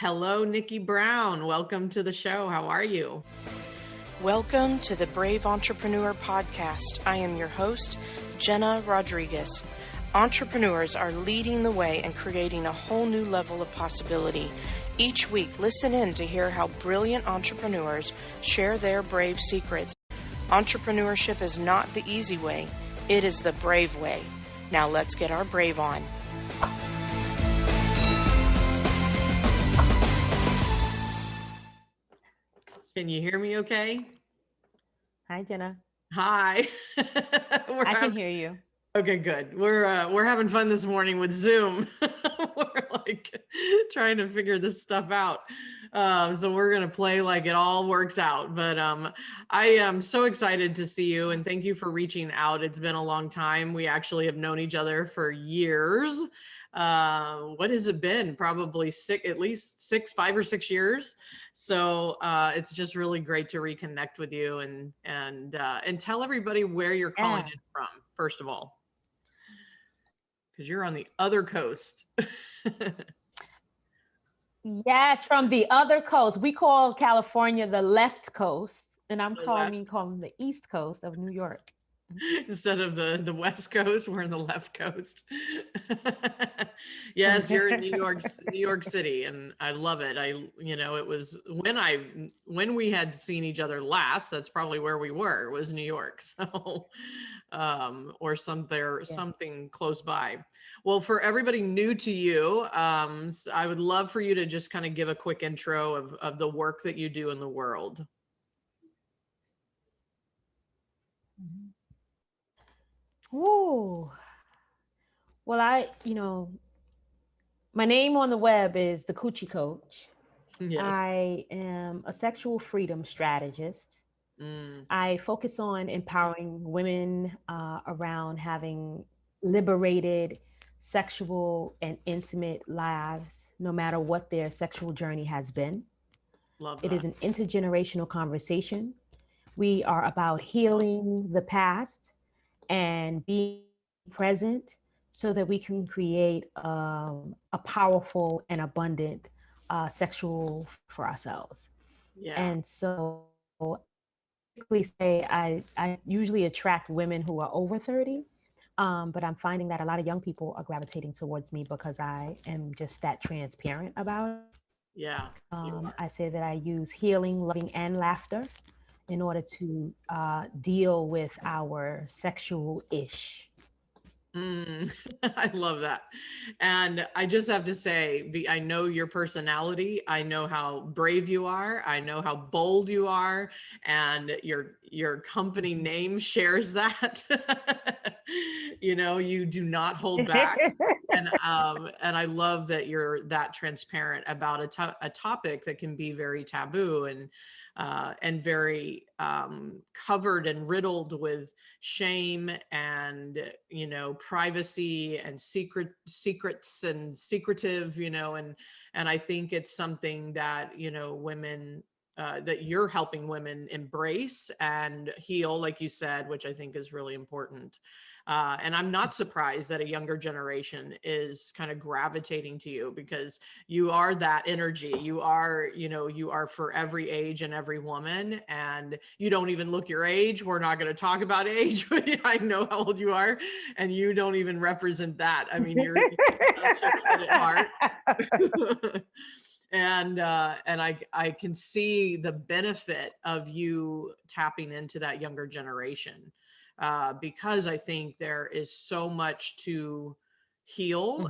Hello, Nikki Brown. Welcome to the show. How are you? Welcome to the Brave Entrepreneur Podcast. I am your host, Jena Rodriguez. Entrepreneurs are leading the way and creating a whole new level of possibility. Each week, listen in to hear how brilliant entrepreneurs share their brave secrets. Entrepreneurship is not the easy way. It is the brave way. Now let's get our brave on. Can you hear me okay? Hi, Jena. Hi. I can hear you. Okay, good. We're having fun this morning with Zoom. We're like trying to figure this stuff out. So we're gonna play like it all works out. But I am so excited to see you, and thank you for reaching out. It's been a long time. We actually have known each other for years. What has it been? Probably at least 5 or 6 years. So it's just really great to reconnect with you and tell everybody where you're calling it from, first of all, because you're on the other coast. Yes, from the other coast. We call California the left coast, and I'm calling the east coast of New York. Instead of the West Coast, we're in the left coast. Yes, you're in New York City, and I love it. It was when we had seen each other last, that's probably where we were, was New York. So or something close by. Well, for everybody new to you, I would love for you to just kind of give a quick intro of the work that you do in the world. Ooh. Well, my name on the web is the Coochie Coach. Yes. I am a sexual freedom strategist. I focus on empowering women around having liberated sexual and intimate lives, no matter what their sexual journey has been. Love that. It is an intergenerational conversation. We are about healing the past and being present so that we can create a powerful and abundant sexual for ourselves. Yeah. And so say I usually attract women who are over 30, but I'm finding that a lot of young people are gravitating towards me because I am just that transparent about it. Yeah. I say that I use healing, loving, and laughter in order to deal with our sexual ish. I love that. And I just have to say, I know your personality. I know how brave you are. I know how bold you are. And your company name shares that. You do not hold back. And I love that you're that transparent about a topic that can be very taboo and very covered and riddled with shame and privacy and secrets and secretive, and I think it's something that women that you're helping women embrace and heal, like you said, which I think is really important. And I'm not surprised that a younger generation is kind of gravitating to you because you are that energy. You are for every age and every woman, and you don't even look your age. We're not going to talk about age, but I know how old you are, and you don't even represent that. I mean, you're such a kid at heart. And I can see the benefit of you tapping into that younger generation. Because I think there is so much to heal,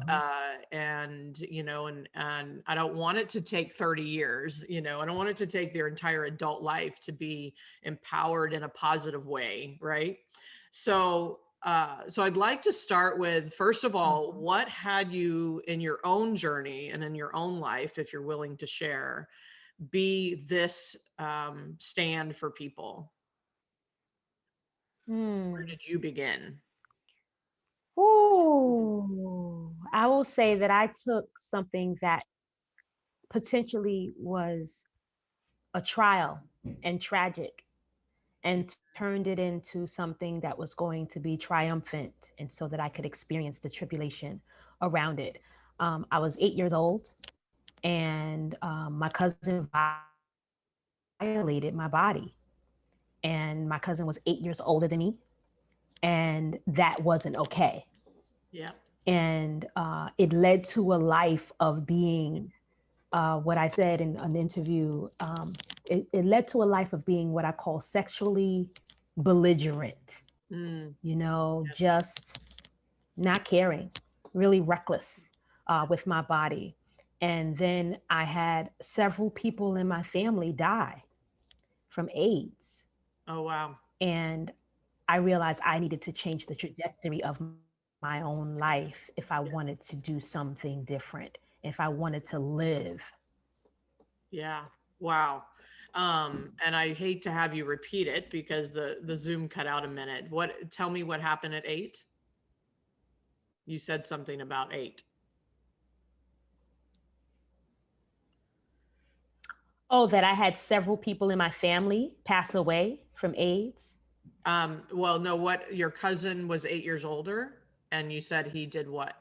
and I don't want it to take 30 years, I don't want it to take their entire adult life to be empowered in a positive way, right? So I'd like to start with, first of all, what had you in your own journey and in your own life, if you're willing to share, be this stand for people? Where did you begin? Ooh, I will say that I took something that potentially was a trial and tragic and turned it into something that was going to be triumphant, and so that I could experience the tribulation around it. I was 8 years old, and my cousin violated my body. And my cousin was 8 years older than me. And that wasn't okay. Yeah. And it led to a life of being what I said in an interview. It led to a life of being what I call sexually belligerent, just not caring, really reckless with my body. And then I had several people in my family die from AIDS. Oh, wow. And I realized I needed to change the trajectory of my own life if I wanted to do something different, if I wanted to live. Yeah. Wow. And I hate to have you repeat it because the Zoom cut out a minute. Tell me what happened at 8? You said something about 8. Oh, that I had several people in my family pass away from AIDS. Well, no, your cousin was 8 years older and you said he did what?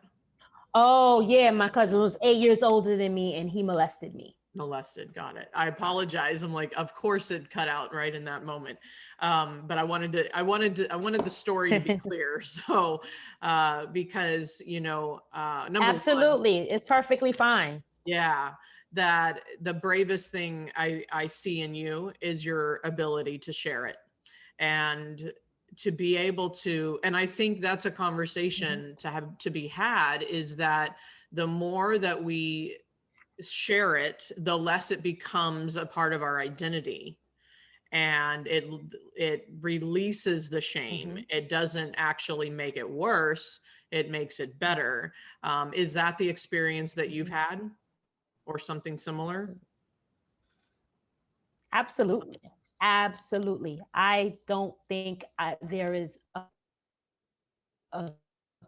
Oh, yeah. My cousin was 8 years older than me and he molested me. Molested. Got it. I apologize. I'm like, of course it cut out right in that moment. But I wanted the story to be clear. So, because, number Absolutely. It's perfectly fine. Yeah. That the bravest thing I see in you is your ability to share it and to be able to, and I think that's a conversation to be had, is that the more that we share it, the less it becomes a part of our identity, and it releases the shame. It doesn't actually make it worse, it makes it better. Is that the experience that you've had or something similar? Absolutely. Absolutely. I don't think there is a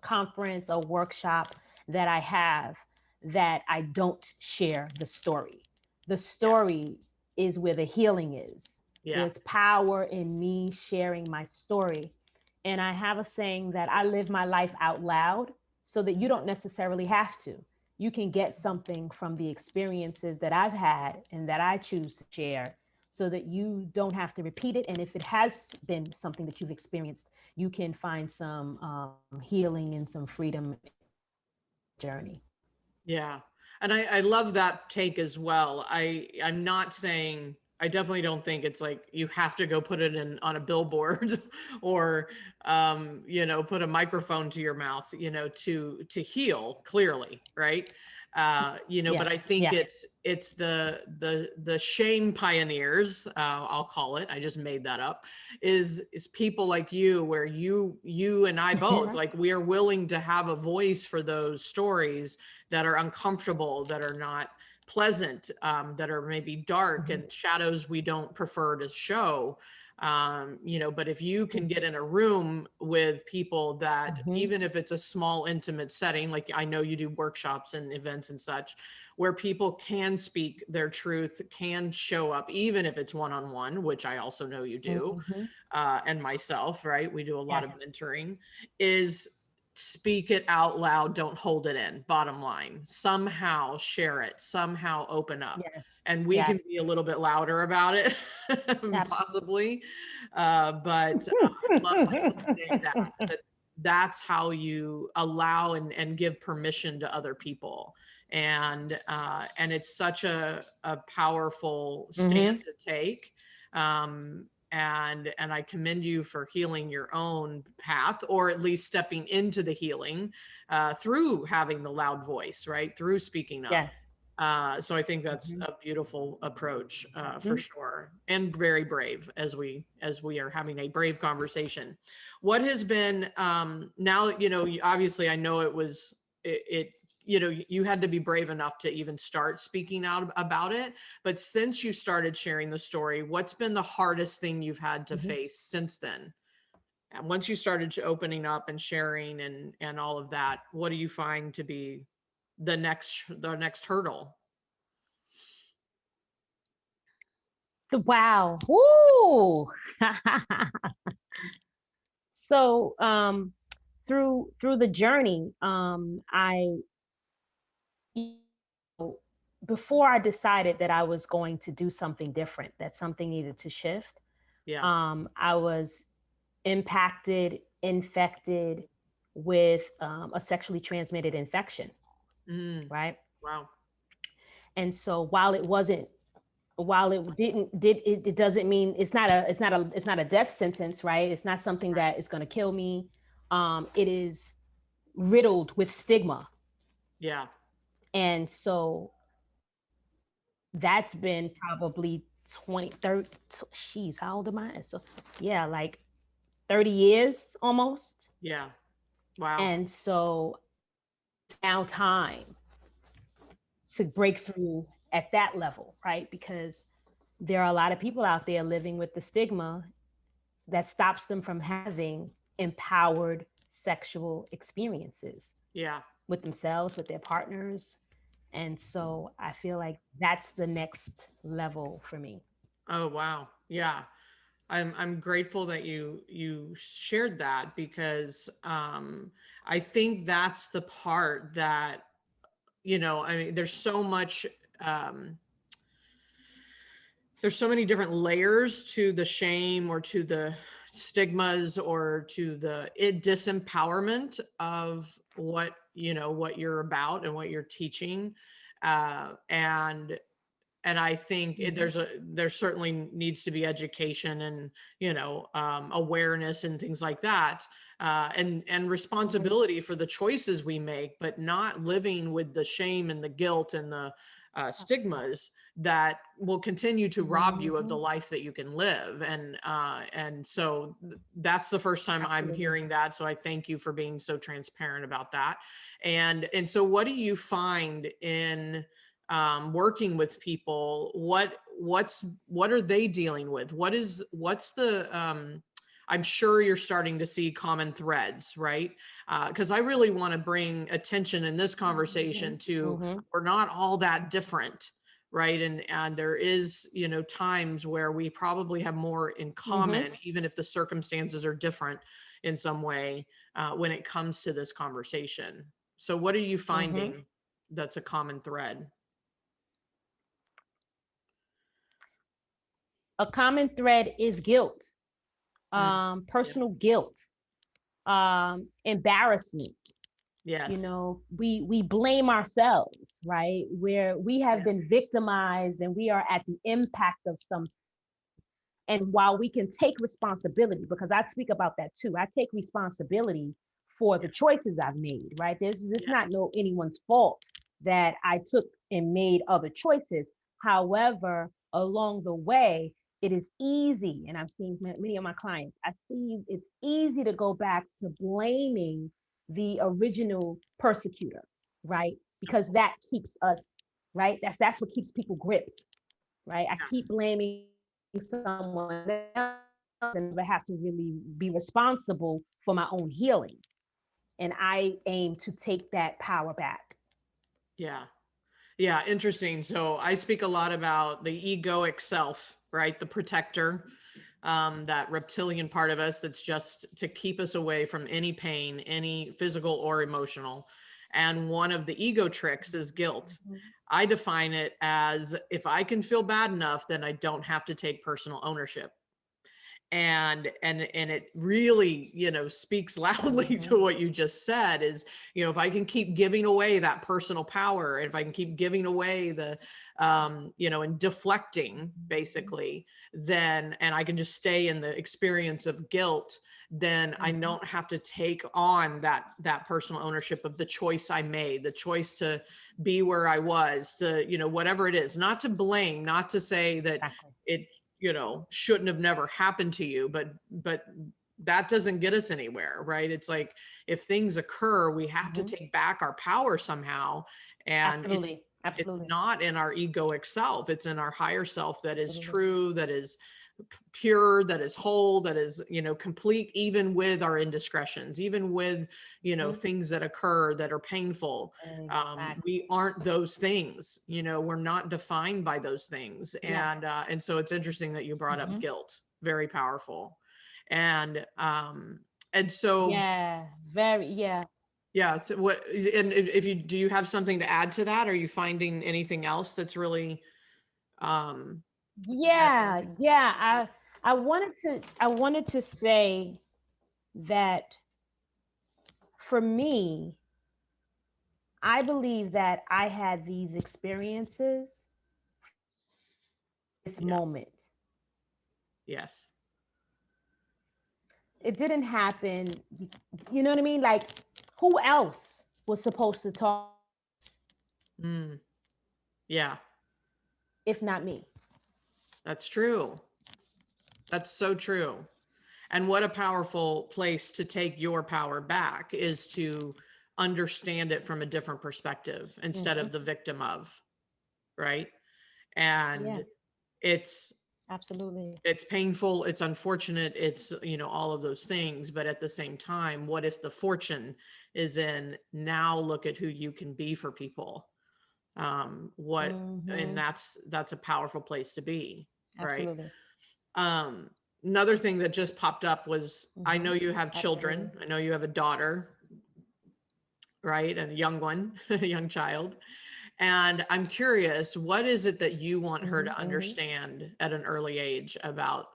conference, a workshop that I have that I don't share the story. The story is where the healing is. There's power in me sharing my story. And I have a saying that I live my life out loud so that you don't necessarily have to. You can get something from the experiences that I've had and that I choose to share so that you don't have to repeat it. And if it has been something that you've experienced, you can find some healing and some freedom journey. Yeah. And I love that take as well. I'm not saying, I definitely don't think it's like you have to go put it on a billboard or, put a microphone to your mouth, to heal clearly. Right. But I think it's the shame pioneers, I'll call it, I just made that up, is people like you, where you and I both, like, we are willing to have a voice for those stories that are uncomfortable, that are not pleasant, that are maybe dark and shadows we don't prefer to show. But if you can get in a room with people that, even if it's a small intimate setting, like I know you do workshops and events and such, where people can speak their truth, can show up, even if it's one-on-one, which I also know you do, and myself, right? We do a lot of mentoring, is speak it out loud, don't hold it in. Bottom line, somehow share it, somehow open up. And we can be a little bit louder about it, possibly. But I love how you say that that's how you allow and give permission to other people. And it's such a powerful stand to take. And I commend you for healing your own path, or at least stepping into the healing through having the loud voice, right? Through speaking up. So I think that's a beautiful approach for sure, and very brave, as we are having a brave conversation. What has been now, obviously I know you had to be brave enough to even start speaking out about it. But since you started sharing the story, what's been the hardest thing you've had to face since then? And once you started opening up and sharing and all of that, what do you find to be the next hurdle? Wow. Woo! So through the journey, I before I decided that I was going to do something different, that something needed to shift, I was impacted, infected with a sexually transmitted infection, right? Wow. And so while it doesn't mean it's not a death sentence, right? It's not something that is going to kill me. It is riddled with stigma. Yeah. And so that's been probably 20, 30, geez, how old am I? So yeah, like 30 years almost. Yeah. Wow. And so it's now time to break through at that level, right? Because there are a lot of people out there living with the stigma that stops them from having empowered sexual experiences. Yeah. With themselves, with their partners. And so I feel like that's the next level for me. Oh, wow. Yeah. I'm grateful that you shared that, because I think that's the part that, I mean, there's so much, there's so many different layers to the shame, or to the stigmas, or to the disempowerment of what you're about and what you're teaching. And I think there certainly needs to be education and, awareness and things like that, and responsibility for the choices we make, but not living with the shame and the guilt and the stigmas that will continue to rob you of the life that you can live. And so that's the first time I'm hearing that. So I thank you for being so transparent about that. And so what do you find in working with people? What are they dealing with? What's the I'm sure you're starting to see common threads, right? Because I really want to bring attention in this conversation to we're not all that different, right? And there is, times where we probably have more in common, even if the circumstances are different in some way, when it comes to this conversation. So what are you finding that's a common thread? A common thread is guilt, personal guilt, embarrassment. Yes. We blame ourselves, right? Where we have been victimized and we are at the impact of some. And while we can take responsibility, because I speak about that too, I take responsibility for the choices I've made, right? This not anyone's fault that I took and made other choices. However, along the way, it is easy, and I've seen many of my clients, I see it's easy to go back to blaming the original persecutor, right? Because that keeps us, right? That's what keeps people gripped, right? I keep blaming someone else and never have to really be responsible for my own healing. And I aim to take that power back. Yeah. Yeah. Interesting. So I speak a lot about the egoic self, right? The protector, that reptilian part of us that's just to keep us away from any pain, any physical or emotional. And one of the ego tricks is guilt. I define it as, if I can feel bad enough, then I don't have to take personal ownership. And it really, speaks loudly to what you just said is, if I can keep giving away that personal power, if I can keep giving away the, and deflecting basically, then, and I can just stay in the experience of guilt, then I don't have to take on that personal ownership of the choice I made, the choice to be where I was, to, whatever it is, not to blame, not to say that it, shouldn't have never happened to you, but that doesn't get us anywhere, right? It's like, if things occur, we have to take back our power somehow. And Absolutely. It's not in our egoic self. It's in our higher self that is true, that is pure, that is whole, that is, complete, even with our indiscretions, even with, things that occur that are painful. We aren't those things, we're not defined by those things. And so it's interesting that you brought up guilt. Very powerful. And so. Yeah, very, yeah. Yeah. So what, and if you, do you have something to add to that? Are you finding anything else that's really, um, Yeah. I wanted to say that for me, I believe that I had these experiences, this yeah, moment. yes. It didn't happen. You know what I mean? Like, who else was supposed to talk Mm, yeah, if not me? that's true. That's so true. And what a powerful place to take your power back is to understand it from a different perspective instead Mhm. of the victim of, right? Yeah, And it's absolutely. it's painful, it's unfortunate, it's, all of those things, but at the same time, what if the fortune is in, now look at who you can be for people? What And Hmm. that's a powerful place to be, right? Absolutely. Um, Another thing that just popped up was, I Hmm. know you have children. Absolutely. I know you have a daughter, right? And a young one, a young child. And I'm curious, what is it that you want her Hmm. to Hmm. understand at an early age about,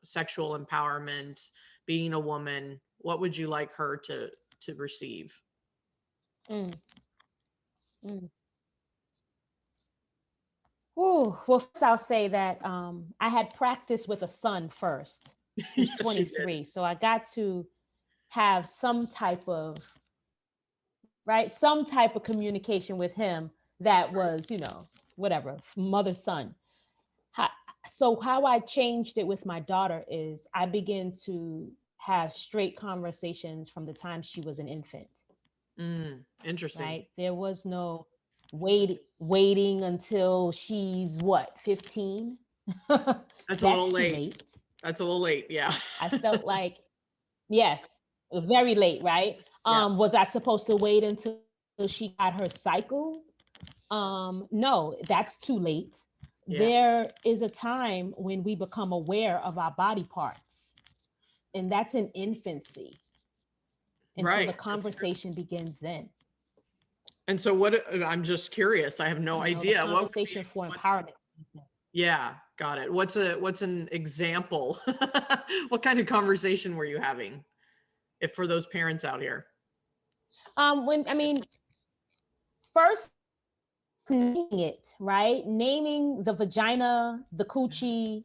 sexual empowerment, being a woman? What would you like her to receive? Mm. Mm. Ooh, well, first I'll say that I had practice with a son first, who's Yes, you did. 23. So I got to have some type of, right, some type of communication with him that was, whatever, mother son. How, so how I changed it with my daughter is I began to have straight conversations from the time she was an infant, Interesting. right? There was no waiting until she's what, 15? That's a little That's too late. late. That's a little late. Yeah. I felt like, yes, very late, right? Yeah. Was I supposed to wait until she got her cycle? No, that's too late. Yeah. There is a time when we become aware of our body parts, and that's in infancy. And so the Right. That's true. conversation begins then. And so I'm just curious. I have no The idea. What would be conversation for what's empowerment. Yeah, got it. What's an example? What kind of conversation were you having? If for those parents out here. When I mean, first naming it, right? Naming the vagina, the coochie,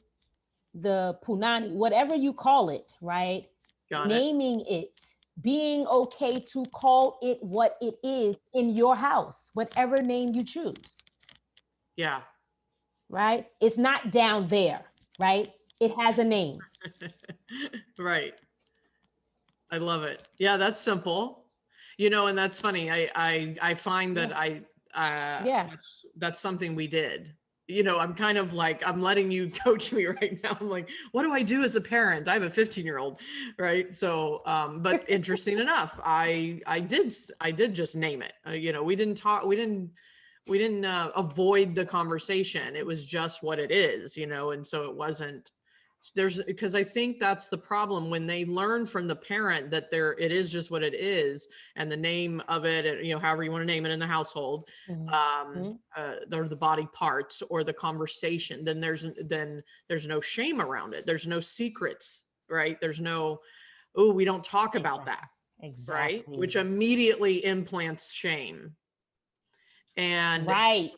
the punani, whatever you call it, right? Got it. Naming it, being okay to call it what it is in your house, whatever name you choose, Yeah. right? It's not down there, right? It has a name. Right. I love it. Yeah, that's simple. And that's funny. I find Yeah. that Yeah. that's something we did. I'm kind of like, I'm letting you coach me right now. I'm like, what do I do as a parent? I have a 15-year-old, right? So, but interesting enough, I did just name it. We didn't avoid the conversation. It was just what it is, and so it wasn't, because I think that's the problem when they learn from the parent that it is just what it is, and the name of it, however you want to name it in the household, Mm-hmm. or the body parts or the conversation, then there's no shame around it. There's no secrets, right? There's no, oh, we don't talk about Exactly. that, right? Exactly. Which immediately implants shame. And Right.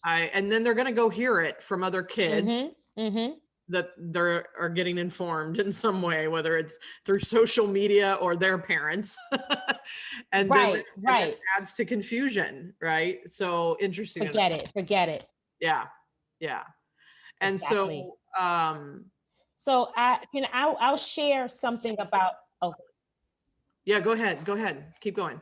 and then they're going to go hear it from other kids Mm-hmm. Mm-hmm. that are getting informed in some way, whether it's through social media or their parents. Right. And that Right. adds to confusion, right? So interesting enough. Forget it. Forget it. Yeah. Yeah. And Exactly. so So I'll share something about. Oh, yeah, go ahead. Go ahead. Keep going.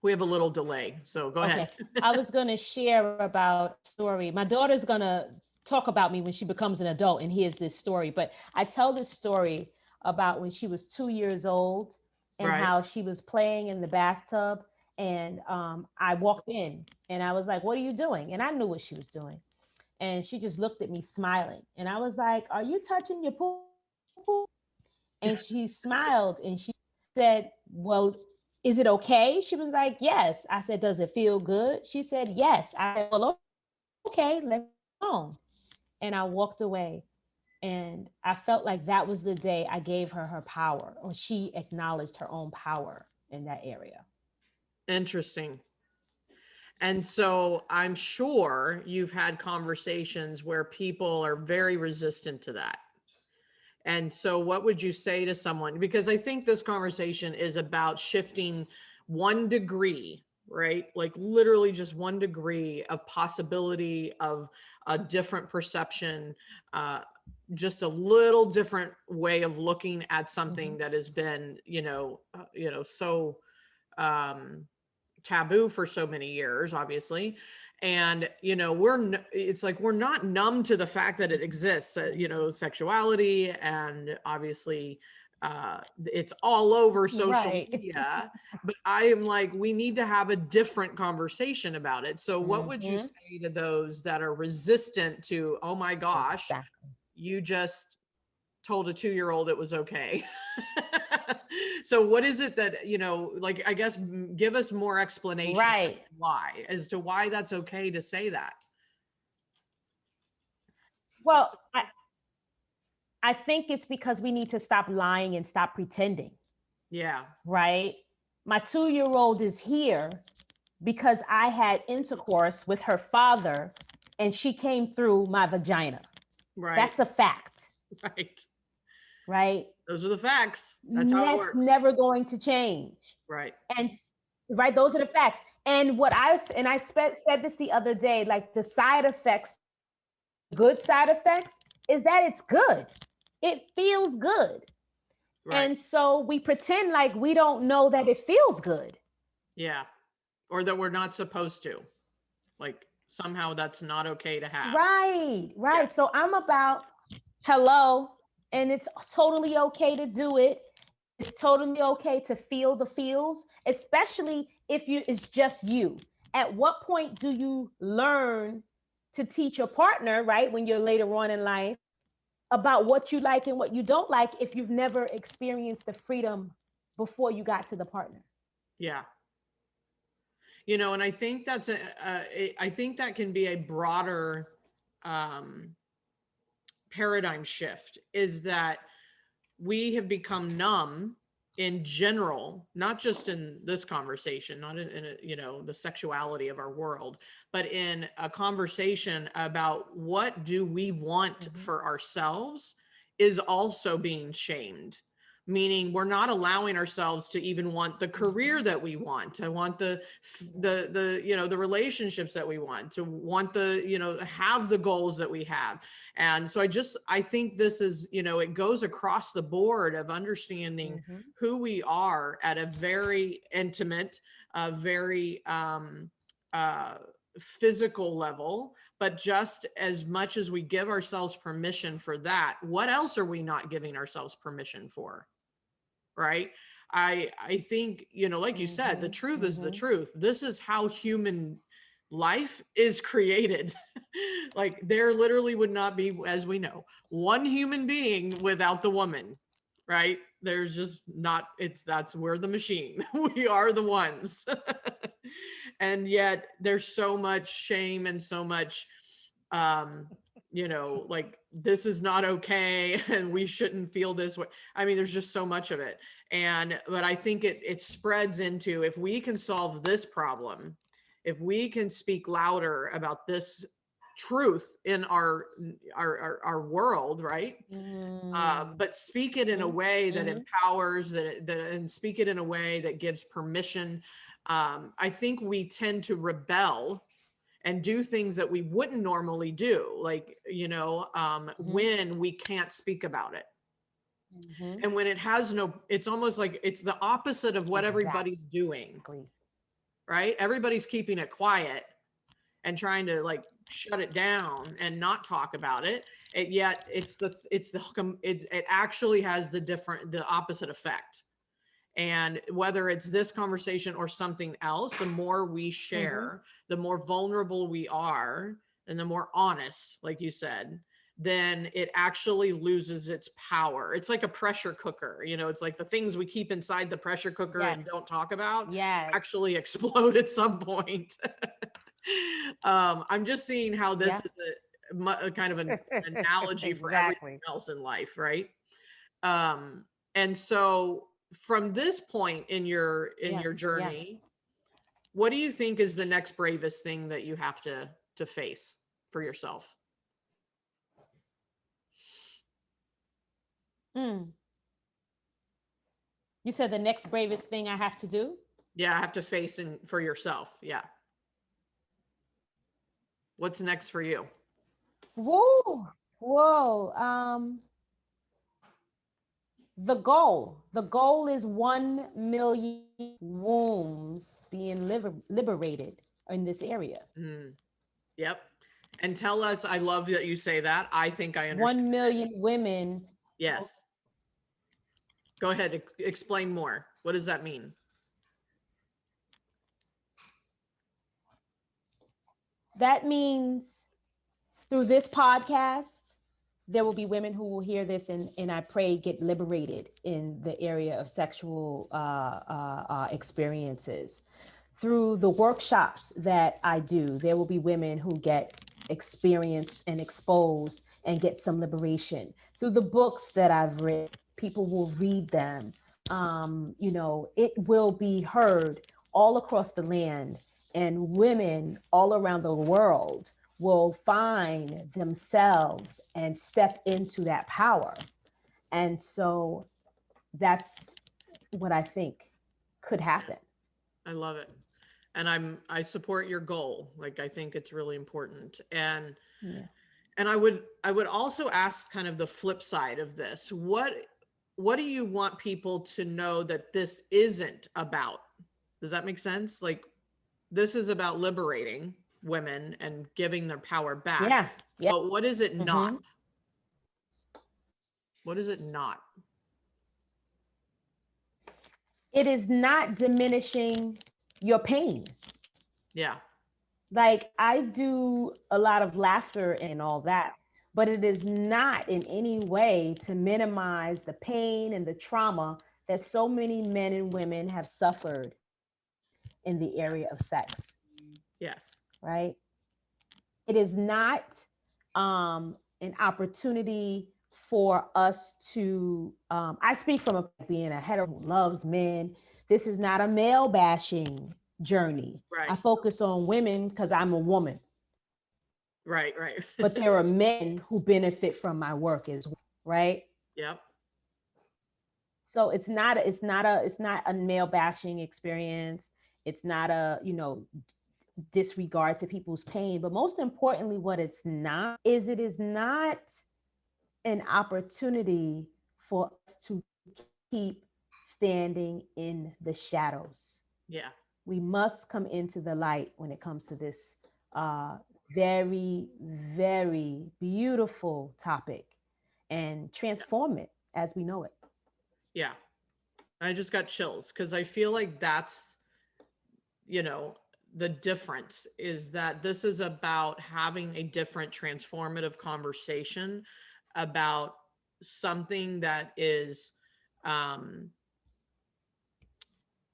We have a little delay, so go ahead. okay. I was going to share about a story. My daughter's going to talk about me when she becomes an adult and hears this story. But I tell this story about when she was 2 years old and Right. how she was playing in the bathtub. And I walked in and I was like, "What are you doing?" And I knew what she was doing. And she just looked at me smiling. And I was like, "Are you touching your poo poo?" And she smiled and she said, "Well, is it okay? She was like, yes. I said, does it feel good? She said, yes. I said, well, okay, let me go. And I walked away. And I felt like that was the day I gave her her power, or she acknowledged her own power in that area. Interesting. And so I'm sure you've had conversations where people are very resistant to that. And so what would you say to someone? Because I think this conversation is about shifting 1 degree, right? Like literally just 1 degree of possibility of a different perception, just a little different way of looking at something that has been, so taboo for so many years, obviously. And it's like we're not numb to the fact that it exists, sexuality, and obviously it's all over social media. But I am like, we need to have a different conversation about it. So what would you say to those that are resistant to, oh my gosh, you just told a 2-year-old it was okay? So what is it that, like, I guess, give us more explanation why, as to why that's okay to say that. Well, I think it's because we need to stop lying and stop pretending. Yeah. Right? My 2-year-old is here because I had intercourse with her father and she came through my vagina. Right. That's a fact. Right. Right? Those are the facts. That's how it works. Never going to change. Right. And right, those are the facts. And I said this the other day, like the side effects, good side effects, is that it's good. It feels good. Right. And so we pretend like we don't know that it feels good. Yeah. Or that we're not supposed to. Like somehow that's not okay to have. Right. Yeah. So I'm about hello. And it's totally okay to do it. It's totally okay to feel the feels, especially if it's just you. At what point do you learn to teach your partner, right, when you're later on in life, about what you like and what you don't like if you've never experienced the freedom before you got to the partner? Yeah. And I think that's I think that can be a broader paradigm shift, is that we have become numb in general, not just in this conversation, not in the sexuality of our world, but in a conversation about what do we want for ourselves is also being shamed. Meaning we're not allowing ourselves to even want the career that we want, to want the relationships that we want, to want have the goals that we have. And so I think this is, it goes across the board of understanding who we are at a very intimate, very physical level. But just as much as we give ourselves permission for that, what else are we not giving ourselves permission for? Right. I think, like you said, the truth is the truth. This is how human life is created. Like there literally would not be, as we know, one human being without the woman, right? There's just not, we're the machine. We are the ones. And yet there's so much shame and so much, like this is not okay and we shouldn't feel this way. I mean, there's just so much of it. But I think it spreads into, if we can solve this problem, if we can speak louder about this truth in our world, right? But speak it in a way that empowers, and speak it in a way that gives permission. I think we tend to rebel and do things that we wouldn't normally do, like, when we can't speak about it. And when it has it's almost like it's the opposite of what everybody's doing, right? Everybody's keeping it quiet and trying to like shut it down and not talk about it. Yet it actually has the opposite effect. And whether it's this conversation or something else, the more we share, the more vulnerable we are, and the more honest, like you said, then it actually loses its power. It's like a pressure cooker. You know, it's like the ththings we keep inside the pressure cooker and don't talk about actually explode at some point. I'm just seeing how this is a kind of an analogy for everything else in life, right? And so from this point in your journey, what do you think is the next bravest thing that you have to face for yourself? You said the next bravest thing I have to do? Yeah, I have to face for yourself. Yeah. What's next for you? Whoa. The goal is 1 million wombs being liberated in this area. Yep. And tell us, I love that you say that. I think I understand. 1 million women. Yes. Go ahead. Explain more. What does that mean? That means through this podcast, there will be women who will hear this and I pray get liberated in the area of sexual experiences. Through the workshops that I do, there will be women who get experienced and exposed and get some liberation. Through the books that I've written, people will read them. You know, it will be heard all across the land, and women all around the world will find themselves and step into that power. And so that's what I think could happen. I love it. And I support your goal. Like, I think it's really important. And I would also ask kind of the flip side of this. What do you want people to know that this isn't about? Does that make sense? Like, this is about liberating women and giving their power back. Yeah. But what is it not? What is it not? It is not diminishing your pain. Yeah. Like, I do a lot of laughter and all that, but it is not in any way to minimize the pain and the trauma that so many men and women have suffered in the area of sex. Yes. Right? It is not an opportunity for us to, I speak from being a hetero who loves men. This is not a male bashing journey. Right. I focus on women because I'm a woman. Right. But there are men who benefit from my work as well, right? Yep. So it's not a male bashing experience. It's not a, disregard to people's pain. But most importantly, what it's not is it is not an opportunity for us to keep standing in the shadows. Yeah. We must come into the light when it comes to this very, very beautiful topic and transform it as we know it. Yeah. I just got chills because I feel like that's, the difference is that this is about having a different transformative conversation about something that is,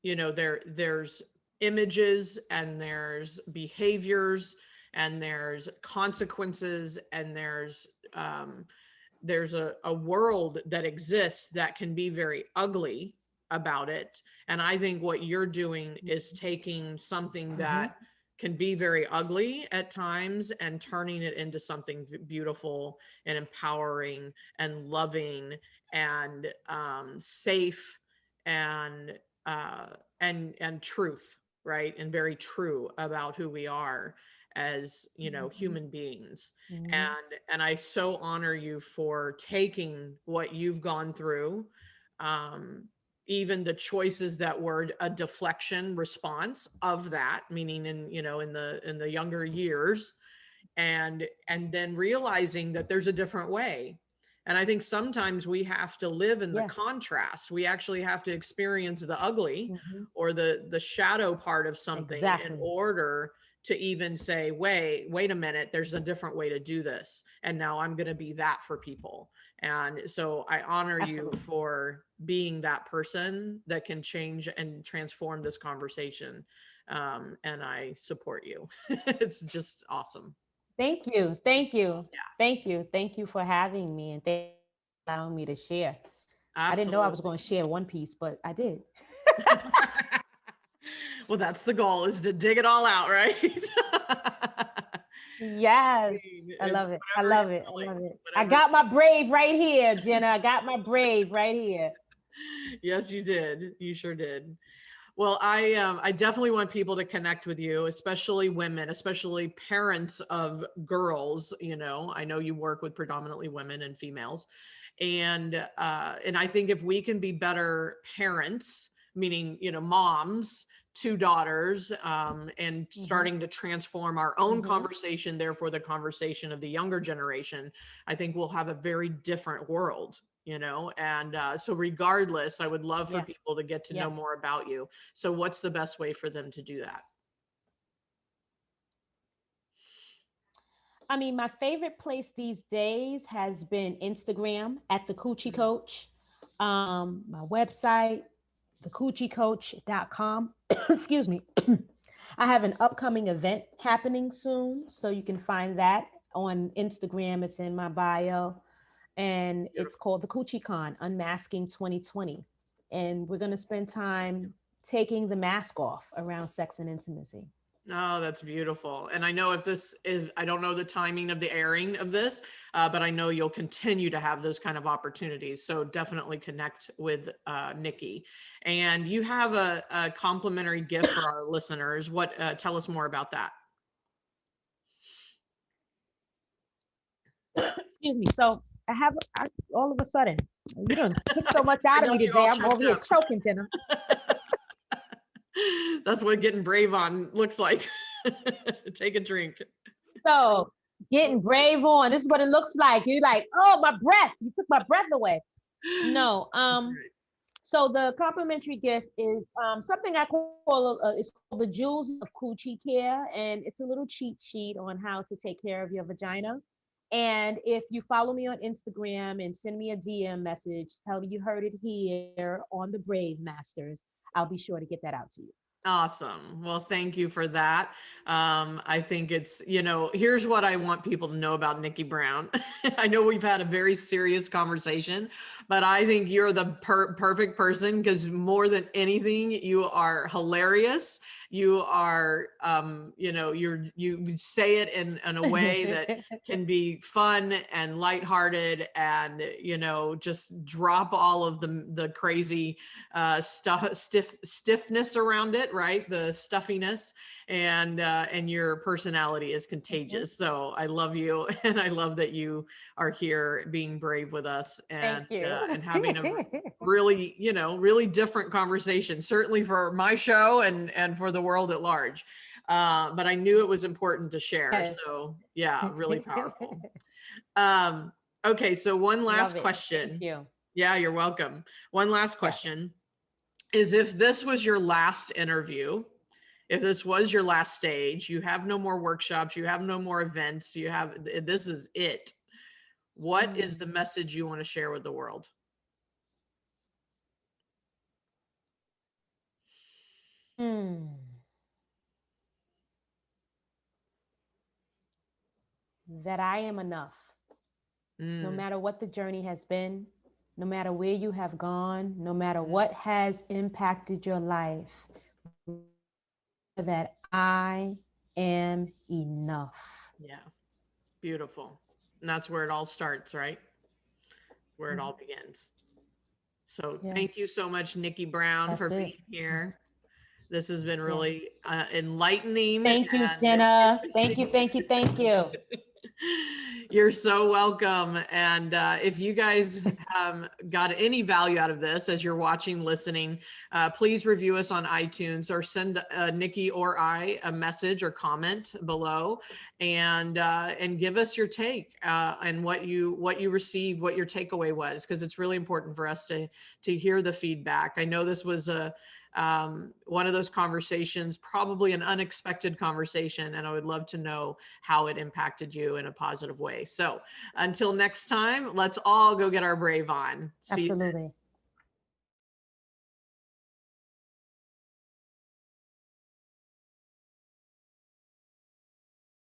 there's images and there's behaviors and there's consequences and there's a world that exists that can be very ugly about it. And I think what you're doing is taking something that can be very ugly at times and turning it into something beautiful and empowering and loving and safe and truth, right? And very true about who we are as human beings. And I so honor you for taking what you've gone through, even the choices that were a deflection response of that, meaning in the younger years, and then realizing that there's a different way. And I think sometimes we have to live in the contrast. We actually have to experience the ugly or the shadow part of something in order to even say, wait a minute, there's a different way to do this. And now I'm going to be that for people. And so I honor Absolutely. you for being that person that can change and transform this conversation. And I support you. It's just awesome. Thank you. Thank you. Yeah, Thank you. Thank you for having me and thank you for allowing me to share. I didn't know I was absolutely. going to share one piece, but I did. Well, that's the goal, is to dig it all out, right? Yes. I It's love it. I whatever love you're it. I love feeling, it. I whatever. got my brave right here, Jena. I got my brave right here. Yes, you did. You sure did. Well, I definitely want people to connect with you, especially women, especially parents of girls. You know, I know you work with predominantly women and females, and I think if we can be better parents, meaning, you know, moms to daughters, and Mm-hmm. starting to transform our own Mm-hmm. conversation, therefore the conversation of the younger generation, I think we'll have a very different world. You know, and so regardless, I would love for Yeah. people to get to know Yeah. more about you. So what's the best way for them to do that? I mean, my favorite place these days has been Instagram at the Coochie Mm. Coach. My website, thecoochiecoach.com. Excuse me. I have an upcoming event happening soon, so you can find that on Instagram. It's in my bio, and it's Beautiful. called the Coochie Con Unmasking 2020. And we're going to spend time taking the mask off around sex and intimacy. Oh, that's beautiful. And I know if this is, I don't know the timing of the airing of this, but I know you'll continue to have those kind of opportunities. So definitely connect with Nikki. And you have a complimentary gift for our listeners. What? Tell us more about that. Excuse me. So all of a sudden, you don't took so much I out of me got you today. all I'm over choked here up. choking, Jenna. That's what getting brave on looks like. Take a drink. So getting brave on. This is what it looks like. You're like, oh, my breath. You took my breath away. No. So the complimentary gift is something I call it's called the Jewels of Coochie Care, and it's a little cheat sheet on how to take care of your vagina. And if you follow me on Instagram and send me a DM message, tell me you heard it here on the Brave Masters, I'll be sure to get that out to you. Awesome. Well, thank you for that. I think it's, you know, here's what I want people to know about Nikki Brown. I know we've had a very serious conversation, but I think you're the perfect person because more than anything, you are hilarious. You are, you know, you say it in a way that can be fun and lighthearted and, you know, just drop all of the crazy stiffness around it, right? The stuffiness, and your personality is Mhm. contagious. So I love you, and I love that you are here being brave with us, Thank you. and having a really, you know, really different conversation, certainly for my show and for the world at large. But I knew it was important to share. Yes. So yeah, really powerful. Um, okay, so one Love last it. Thank question. you. Yeah, you're welcome. One last Yes. question is, if this was your last interview, if this was your last stage, you have no more workshops, you have no more events, you have, this is it. What is the Mm. message you want to share with the world? Mm. That I am enough. No Mm, matter what the journey has been, no matter where you have gone, no matter mm, what has impacted your life, that I am enough. yeah, beautiful. And that's where it all starts, right? Where it Mm. all begins. So Yeah, thank you so much, Nikki Brown, that's for it. being here. This has been Yeah. really enlightening Thank you, and Jenna. Thank you, interesting. thank you, thank you. You're so welcome. And if you guys got any value out of this as you're watching, listening, please review us on iTunes or send Nikki or I a message or comment below, and give us your take and what you received, what your takeaway was, because it's really important for us to hear the feedback. I know this was one of those conversations, probably an unexpected conversation, and I would love to know how it impacted you in a positive way. So until next time, let's all go get our brave on. See you. Absolutely.